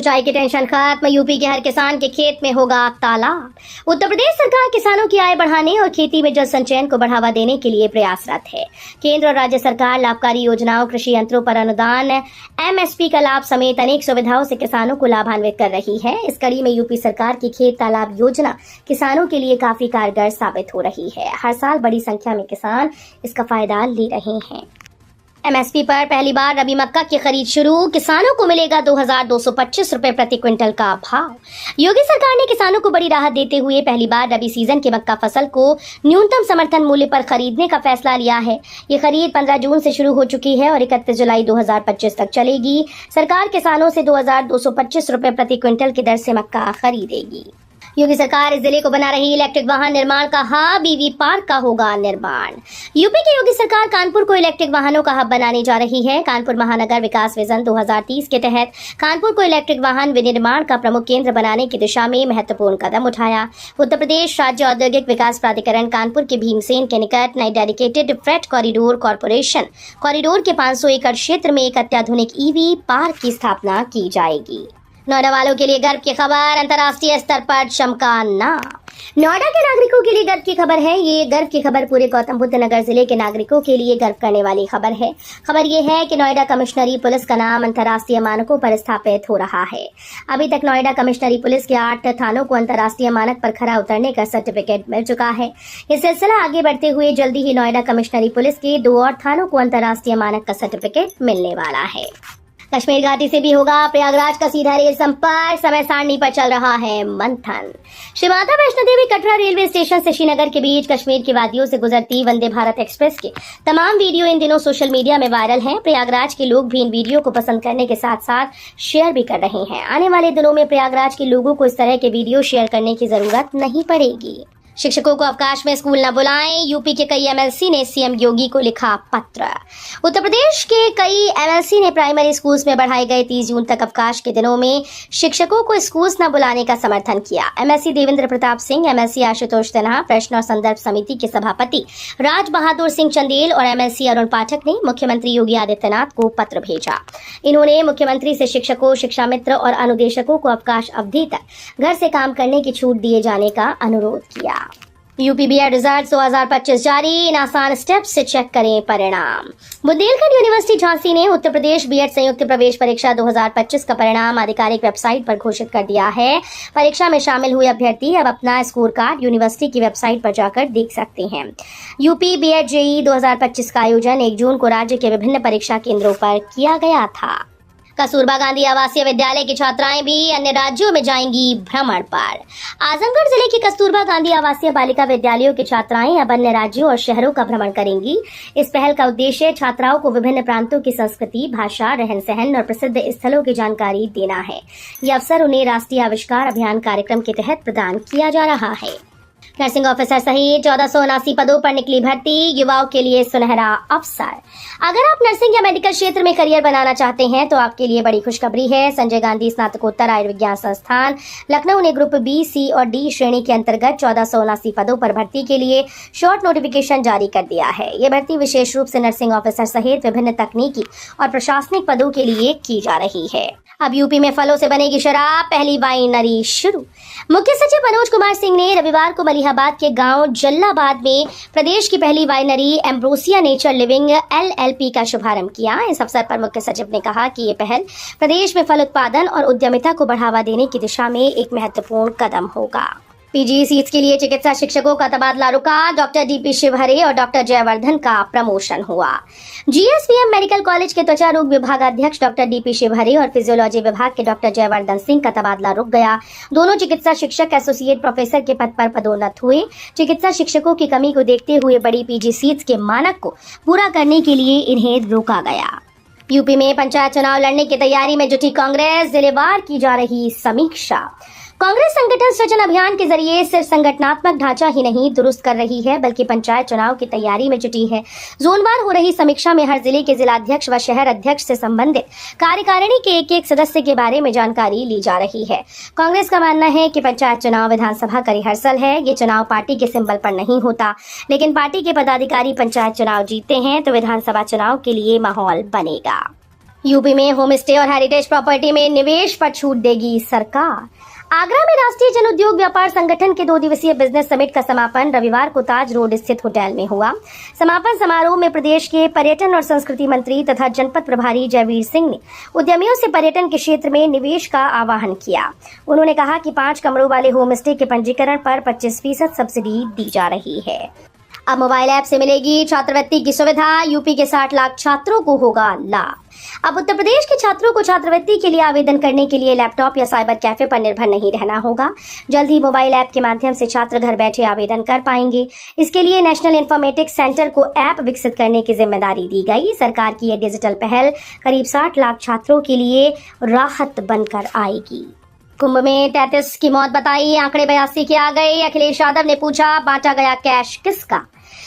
सिंचाई की टेंशन खत्म, यूपी के हर किसान के खेत में होगा तालाब। उत्तर प्रदेश सरकार किसानों की आय बढ़ाने और खेती में जल संचयन को बढ़ावा देने के लिए प्रयासरत है। केंद्र और राज्य सरकार लाभकारी योजनाओं, कृषि यंत्रों पर अनुदान, एमएसपी का लाभ समेत अनेक सुविधाओं से किसानों को लाभान्वित कर रही है। इस कड़ी में यूपी सरकार की खेत तालाब योजना किसानों के लिए काफी कारगर साबित हो रही है। हर साल बड़ी संख्या में किसान इसका फायदा ले रहे हैं। एमएसपी पर पहली बार रबी मक्का की खरीद शुरू, किसानों को मिलेगा 2225 रुपए प्रति क्विंटल का भाव। योगी सरकार ने किसानों को बड़ी राहत देते हुए पहली बार रबी सीजन की मक्का फसल को न्यूनतम समर्थन मूल्य पर खरीदने का फैसला लिया है। ये खरीद 15 जून से शुरू हो चुकी है और 31 जुलाई 2025 तक चलेगी। सरकार किसानों से 2225 रुपए प्रति क्विंटल की दर से मक्का खरीदेगी। योगी सरकार इस जिले को बना रही इलेक्ट्रिक वाहन निर्माण का हब, ईवी पार्क का होगा निर्माण। यूपी की योगी सरकार कानपुर को इलेक्ट्रिक वाहनों का हब बनाने जा रही है। कानपुर महानगर विकास विजन 2030 के तहत कानपुर को इलेक्ट्रिक वाहन विनिर्माण का प्रमुख केंद्र बनाने की दिशा में महत्वपूर्ण कदम उठाया। उत्तर प्रदेश राज्य औद्योगिक विकास प्राधिकरण कानपुर के भीमसेन के निकट नई dedicated freight corridor corporation corridor के 500 एकड़ क्षेत्र में एक अत्याधुनिक ईवी पार्क की स्थापना की जाएगी। नोएडा वालों के लिए गर्व की खबर, अंतर्राष्ट्रीय स्तर पर चमका नाम। नोएडा के नागरिकों के लिए गर्व की खबर है। ये गर्व की खबर पूरे गौतम बुद्ध नगर जिले के नागरिकों के लिए गर्व करने वाली खबर है। खबर ये है कि नोएडा कमिश्नरी पुलिस का नाम अंतर्राष्ट्रीय मानकों पर स्थापित हो रहा है। अभी तक नोएडा कमिश्नरी पुलिस के 8 थानों को अंतर्राष्ट्रीय मानक पर खरा उतरने का सर्टिफिकेट मिल चुका है। ये सिलसिला आगे बढ़ते हुए जल्दी ही नोएडा कमिश्नरी पुलिस के 2 और थानों को अंतर्राष्ट्रीय मानक का सर्टिफिकेट मिलने वाला है। कश्मीर घाटी से भी होगा प्रयागराज का सीधा रेल संपर्क, समय सारणी पर चल रहा है मंथन। श्री माता वैष्णो देवी कटरा रेलवे स्टेशन से श्रीनगर के बीच कश्मीर की वादियों से गुजरती वंदे भारत एक्सप्रेस के तमाम वीडियो इन दिनों सोशल मीडिया में वायरल हैं। प्रयागराज के लोग भी इन वीडियो को पसंद करने के साथ साथ शेयर भी कर रहे हैं। आने वाले दिनों में प्रयागराज के लोगों को इस तरह के वीडियो शेयर करने की जरूरत नहीं पड़ेगी। शिक्षकों को अवकाश में स्कूल न बुलाएं, यूपी के कई एमएलसी ने सीएम योगी को लिखा पत्र। उत्तर प्रदेश के कई एमएलसी ने प्राइमरी स्कूल्स में बढ़ाए गए 30 जून तक अवकाश के दिनों में शिक्षकों को स्कूल्स न बुलाने का समर्थन किया। एमएलसी देवेंद्र प्रताप सिंह, एमएलसी आशुतोष सिन्हा, प्रश्न और संदर्भ समिति के सभापति राज बहादुर सिंह चंदेल और एमएलसी अरुण पाठक ने मुख्यमंत्री योगी आदित्यनाथ को पत्र भेजा। इन्होंने मुख्यमंत्री से शिक्षकों, शिक्षा मित्र और अनुदेशकों को अवकाश अवधि तक घर से काम करने की छूट दिए जाने का अनुरोध किया। यूपी बीएड रिजल्ट 2025 जारी, इन आसान स्टेप से चेक करें परिणाम। बुंदेलखंड यूनिवर्सिटी झांसी ने उत्तर प्रदेश बीएड संयुक्त प्रवेश परीक्षा 2025 का परिणाम आधिकारिक वेबसाइट पर घोषित कर दिया है। परीक्षा में शामिल हुए अभ्यर्थी अब अपना स्कोर कार्ड यूनिवर्सिटी की वेबसाइट पर जाकर देख सकते हैं। यूपी बीएड जेईई 2025 का आयोजन 1 जून को राज्य के विभिन्न परीक्षा केंद्रों पर किया गया था। कस्तूरबा गांधी आवासीय विद्यालय की छात्राएं भी अन्य राज्यों में जाएंगी भ्रमण पर। आजमगढ़ जिले के कस्तूरबा गांधी आवासीय बालिका विद्यालयों की छात्राएं अब अन्य राज्यों और शहरों का भ्रमण करेंगी। इस पहल का उद्देश्य छात्राओं को विभिन्न प्रांतों की संस्कृति, भाषा, रहन सहन और प्रसिद्ध स्थलों की जानकारी देना है। ये अवसर उन्हें राष्ट्रीय आविष्कार अभियान कार्यक्रम के तहत प्रदान किया जा रहा है। नर्सिंग ऑफिसर सहित 1479 पदों पर निकली भर्ती, युवाओं के लिए सुनहरा अवसर। अगर आप नर्सिंग या मेडिकल क्षेत्र में करियर बनाना चाहते हैं तो आपके लिए बड़ी खुशखबरी है। संजय गांधी स्नातकोत्तर आयुर्विज्ञान संस्थान लखनऊ ने ग्रुप बी, सी और डी श्रेणी के अंतर्गत 1479 पदों पर भर्ती के लिए शॉर्ट नोटिफिकेशन जारी कर दिया है। ये भर्ती विशेष रूप से नर्सिंग ऑफिसर सहित विभिन्न तकनीकी और प्रशासनिक पदों के लिए की जा रही है। अब यूपी में फलों से बनेगी शराब, पहली वाइनरी शुरू। मुख्य सचिव मनोज कुमार सिंह ने रविवार को मलिहाबाद के गांव जल्लाबाद में प्रदेश की पहली winery ambrosia nature living LLP का शुभारंभ किया। इस अवसर पर मुख्य सचिव ने कहा कि ये पहल प्रदेश में फल उत्पादन और उद्यमिता को बढ़ावा देने की दिशा में एक महत्वपूर्ण कदम होगा। पीजी सीट्स के लिए चिकित्सा शिक्षकों का तबादला रुका, डॉक्टर डीपी शिवहरे और डॉक्टर जयवर्धन का प्रमोशन हुआ। जीएसवीएम मेडिकल कॉलेज के त्वचा रोग विभाग अध्यक्ष डॉक्टर डीपी शिवहरे और फिजियोलॉजी विभाग के डॉक्टर जयवर्धन सिंह का तबादला रुक गया। दोनों चिकित्सा शिक्षक एसोसिएट प्रोफेसर के पद पर पदोन्नत हुए। चिकित्सा शिक्षकों की कमी को देखते हुए बड़ी पीजी सीट्स के मानक को पूरा करने के लिए इन्हें रोका गया। यूपी में पंचायत चुनाव लड़ने की तैयारी में जुटी कांग्रेस, जिलेवार की जा रही समीक्षा। कांग्रेस संगठन सृजन अभियान के जरिए सिर्फ संगठनात्मक ढांचा ही नहीं दुरुस्त कर रही है बल्कि पंचायत चुनाव की तैयारी में जुटी है। जोनवार हो रही समीक्षा में हर जिले के जिलाध्यक्ष व शहर अध्यक्ष से संबंधित कार्यकारिणी के एक सदस्य के बारे में जानकारी ली जा रही है। कांग्रेस का मानना है कि पंचायत चुनाव विधानसभा का रिहर्सल है। ये चुनाव पार्टी के सिंबल पर नहीं होता, लेकिन पार्टी के पदाधिकारी पंचायत चुनाव जीतते हैं तो विधानसभा चुनाव के लिए माहौल बनेगा। यूपी में होम स्टे और हेरिटेज प्रॉपर्टी में निवेश पर छूट देगी सरकार। आगरा में राष्ट्रीय जन उद्योग व्यापार संगठन के 2 दिवसीय बिजनेस समिट का समापन रविवार को ताज रोड स्थित होटल में हुआ। समापन समारोह में प्रदेश के पर्यटन और संस्कृति मंत्री तथा जनपद प्रभारी जयवीर सिंह ने उद्यमियों से पर्यटन के क्षेत्र में निवेश का आह्वान किया। उन्होंने कहा कि 5 कमरों वाले होम स्टे के पंजीकरण पर 25% सब्सिडी दी जा रही है। अब मोबाइल ऐप से मिलेगी छात्रवृत्ति की सुविधा। यूपी के 60 लाख छात्रों को होगा लाभ। अब उत्तर प्रदेश के छात्रों को छात्रवृत्ति के लिए आवेदन करने के लिए लैपटॉप या साइबर कैफे पर निर्भर नहीं रहना होगा। जल्द ही मोबाइल ऐप के माध्यम से छात्र घर बैठे आवेदन कर पाएंगे। इसके लिए नेशनल इंफॉर्मेटिक्स सेंटर को ऐप विकसित करने की जिम्मेदारी दी गई। सरकार की यह डिजिटल पहल करीब 60 लाख छात्रों के लिए राहत बनकर आएगी। कुंभ में 33 की मौत बताई, आंकड़े 82 के आ गए। अखिलेश यादव ने पूछा, बांटा गया कैश किसका?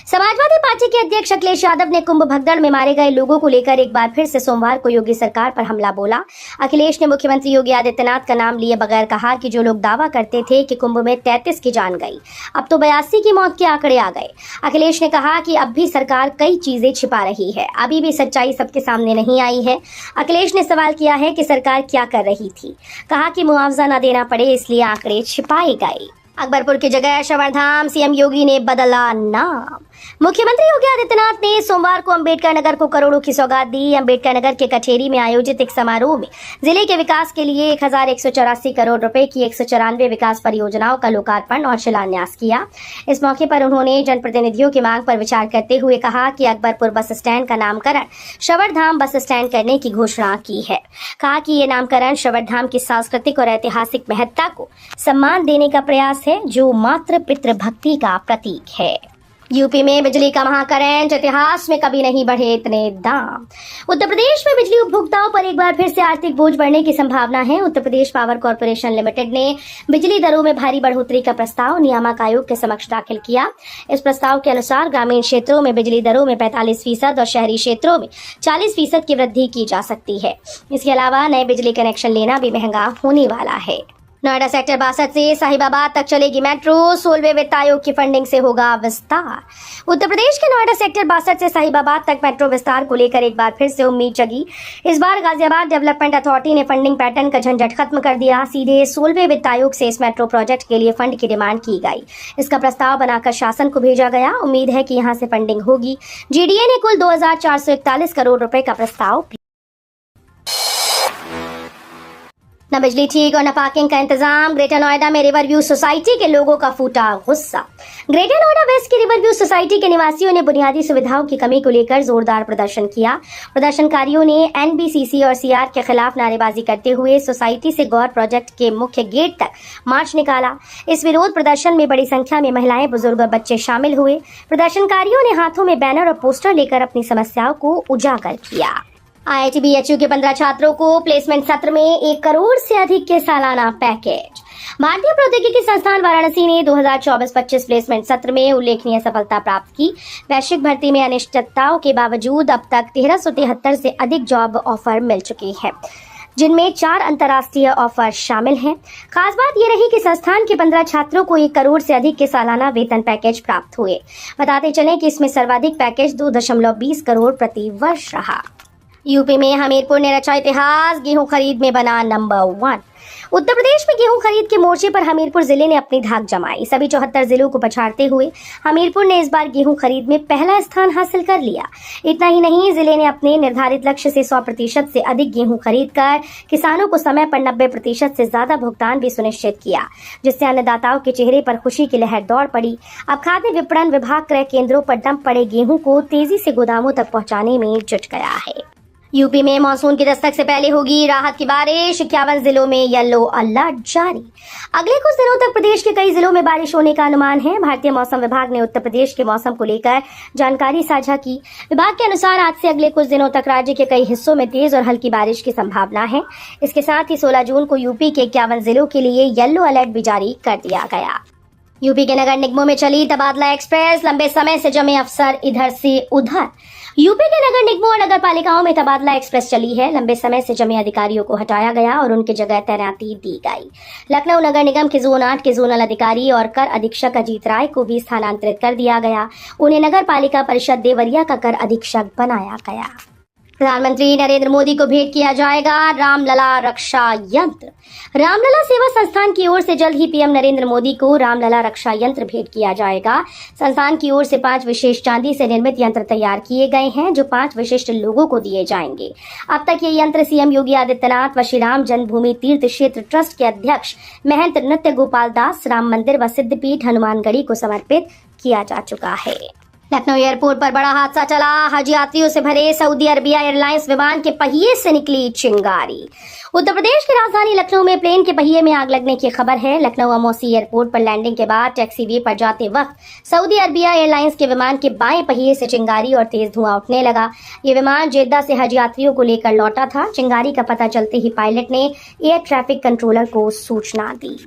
समाजवादी पार्टी के अध्यक्ष अखिलेश यादव ने कुंभ भगदड़ में मारे गए लोगों को लेकर एक बार फिर से सोमवार को योगी सरकार पर हमला बोला। अखिलेश ने मुख्यमंत्री योगी आदित्यनाथ का नाम लिए बगैर कहा कि जो लोग दावा करते थे कि कुंभ में 33 की जान गई, अब तो 82 की मौत के आंकड़े आ गए। अखिलेश ने कहा कि अब भी सरकार कई चीजें छिपा रही है, अभी भी सच्चाई सबके सामने नहीं आई है। अखिलेश ने सवाल किया है कि सरकार क्या कर रही थी। कहा कि मुआवजा न देना पड़े इसलिए आंकड़े छिपाए गए। अकबरपुर की जगह श्रवणधाम, सीएम योगी ने बदला नाम। मुख्यमंत्री योगी आदित्यनाथ ने सोमवार को अंबेडकर नगर को करोड़ों की सौगात दी। अंबेडकर नगर के कचेरी में आयोजित एक समारोह में जिले के विकास के लिए 1184 करोड़ रुपए की 194 विकास परियोजनाओं का लोकार्पण और शिलान्यास किया। इस मौके पर उन्होंने जनप्रतिनिधियों की मांग पर विचार करते हुए कहा कि अकबरपुर बस स्टैंड का नामकरण श्रवणधाम बस स्टैंड करने की घोषणा की है। कहा कि ये नामकरण श्रवणधाम की सांस्कृतिक और ऐतिहासिक महत्ता को सम्मान देने का प्रयास है, जो मात्र पितृभक्ति का प्रतीक है। यूपी में बिजली का महाकरंट, इतिहास में कभी नहीं बढ़े इतने दाम। उत्तर प्रदेश में बिजली उपभोक्ताओं पर एक बार फिर से आर्थिक बोझ बढ़ने की संभावना है। Uttar Pradesh power corporation limited ने बिजली दरों में भारी बढ़ोतरी का प्रस्ताव नियामक आयोग के समक्ष दाखिल किया। इस प्रस्ताव के अनुसार ग्रामीण क्षेत्रों में बिजली दरों में 45% और शहरी क्षेत्रों में 40% की वृद्धि की जा सकती है। इसके अलावा नए बिजली कनेक्शन लेना भी महंगा होने वाला है। नोएडा सेक्टर 62 से साहिबाबाद तक चलेगी मेट्रो, 16वें वित्त आयोग की फंडिंग से होगा विस्तार। उत्तर प्रदेश के नोएडा सेक्टर 62 से साहिबाबाद तक मेट्रो विस्तार को लेकर एक बार फिर से उम्मीद जगी। इस बार गाजियाबाद डेवलपमेंट अथॉरिटी ने फंडिंग पैटर्न का झंझट खत्म कर दिया। सीधे 16वें वित्त आयोग से इस मेट्रो प्रोजेक्ट के लिए फंड की डिमांड की गई। इसका प्रस्ताव बनाकर शासन को भेजा गया। उम्मीद है कि यहां से फंडिंग होगी। जीडीए ने कुल 2441 करोड़ रुपए का प्रस्ताव। न बिजली ठीक और न पार्किंग का इंतजाम। ग्रेटर नोएडा में रिवर व्यू सोसाइटी के लोगों का फूटा गुस्सा। ग्रेटर नोएडा वेस्ट की रिवर व्यू सोसाइटी के निवासियों ने बुनियादी सुविधाओं की कमी को लेकर जोरदार प्रदर्शन किया। प्रदर्शनकारियों ने एनबीसीसी और सीआर के खिलाफ नारेबाजी करते हुए सोसाइटी से गौर प्रोजेक्ट के मुख्य गेट तक मार्च निकाला। इस विरोध प्रदर्शन में बड़ी संख्या में महिलाएं, बुजुर्ग और बच्चे शामिल हुए। प्रदर्शनकारियों ने हाथों में बैनर और पोस्टर लेकर अपनी समस्याओं को उजागर किया। IIT BHU के 15 छात्रों को प्लेसमेंट सत्र में 1 करोड़ से अधिक के सालाना पैकेज। भारतीय प्रौद्योगिकी संस्थान वाराणसी ने 2024-25 प्लेसमेंट सत्र में उल्लेखनीय सफलता प्राप्त की। वैश्विक भर्ती में अनिश्चितताओं के बावजूद अब तक 1373 से अधिक जॉब ऑफर मिल चुकी है, जिनमें 4 अंतर्राष्ट्रीय ऑफर शामिल हैं। खास बात यह रही कि संस्थान के 15 छात्रों को 1 करोड़ से अधिक के सालाना वेतन पैकेज प्राप्त हुए। बताते चलें कि इसमें सर्वाधिक पैकेज 2.20 करोड़ प्रति वर्ष रहा। यूपी में हमीरपुर ने रचा इतिहास, गेहूं खरीद में बना नंबर 1। उत्तर प्रदेश में गेहूं खरीद के मोर्चे पर हमीरपुर जिले ने अपनी धाक जमाई। सभी 74 जिलों को पछाड़ते हुए हमीरपुर ने इस बार गेहूं खरीद में पहला स्थान हासिल कर लिया। इतना ही नहीं, जिले ने अपने निर्धारित लक्ष्य से 100% से अधिक गेहूं खरीद कर किसानों को समय पर 90% से ज्यादा भुगतान भी सुनिश्चित किया, जिससे अन्नदाताओं के चेहरे पर खुशी की लहर दौड़ पड़ी। अब खाद्य विपणन विभाग क्रय केंद्रों पर डंप पड़े गेहूं को तेजी से गोदामों तक पहुंचाने में जुट गया है। यूपी में मानसून की दस्तक से पहले होगी राहत की बारिश। 51 जिलों में येलो अलर्ट जारी। अगले कुछ दिनों तक प्रदेश के कई जिलों में बारिश होने का अनुमान है। भारतीय मौसम विभाग ने उत्तर प्रदेश के मौसम को लेकर जानकारी साझा की। विभाग के अनुसार आज से अगले कुछ दिनों तक राज्य के कई हिस्सों में तेज और हल्की बारिश की संभावना है। इसके साथ ही 16 जून को यूपी के 51 जिलों के लिए येलो अलर्ट भी जारी कर दिया गया। यूपी के नगर निगमों में चली तबादला एक्सप्रेस। लंबे समय से जमे अफसर इधर से उधर। यूपी के नगर निगमों और नगर पालिकाओं में तबादला एक्सप्रेस चली है। लंबे समय से जमे अधिकारियों को हटाया गया और उनकी जगह तैनाती दी गई। लखनऊ नगर निगम के जोन 8 के जोनल अधिकारी और कर अधीक्षक अजीत राय को भी स्थानांतरित कर दिया गया। उन्हें नगर पालिका परिषद देवरिया का कर अधीक्षक बनाया गया। प्रधानमंत्री नरेंद्र मोदी को भेंट किया जाएगा रामलला रक्षा यंत्र। रामलला सेवा संस्थान की ओर से जल्द ही पीएम नरेंद्र मोदी को रामलला रक्षा यंत्र भेंट किया जाएगा। संस्थान की ओर से 5 विशेष चांदी से निर्मित यंत्र तैयार किए गए हैं, जो 5 विशिष्ट लोगों को दिए जाएंगे। अब तक ये यंत्र सीएम योगी आदित्यनाथ व श्री राम जन्मभूमि तीर्थ क्षेत्र ट्रस्ट के अध्यक्ष महंत नृत्य गोपाल दास, राम मंदिर व सिद्धपीठ हनुमानगढ़ी को समर्पित किया जा चुका है। लखनऊ एयरपोर्ट पर बड़ा हादसा चला। हज यात्रियों से भरे सऊदी अरबिया एयरलाइंस विमान के पहिए से निकली चिंगारी। उत्तर प्रदेश की राजधानी लखनऊ में प्लेन के पहिए में आग लगने की खबर है। लखनऊ अमौसी एयरपोर्ट पर लैंडिंग के बाद टैक्सीवे पर जाते वक्त सऊदी अरबिया एयरलाइंस के विमान के बाएं पहिए से चिंगारी और तेज धुआं उठने लगा। ये विमान जेद्दा से हज यात्रियों को लेकर लौटा था। चिंगारी का पता चलते ही पायलट ने एयर ट्रैफिक कंट्रोलर को सूचना दी।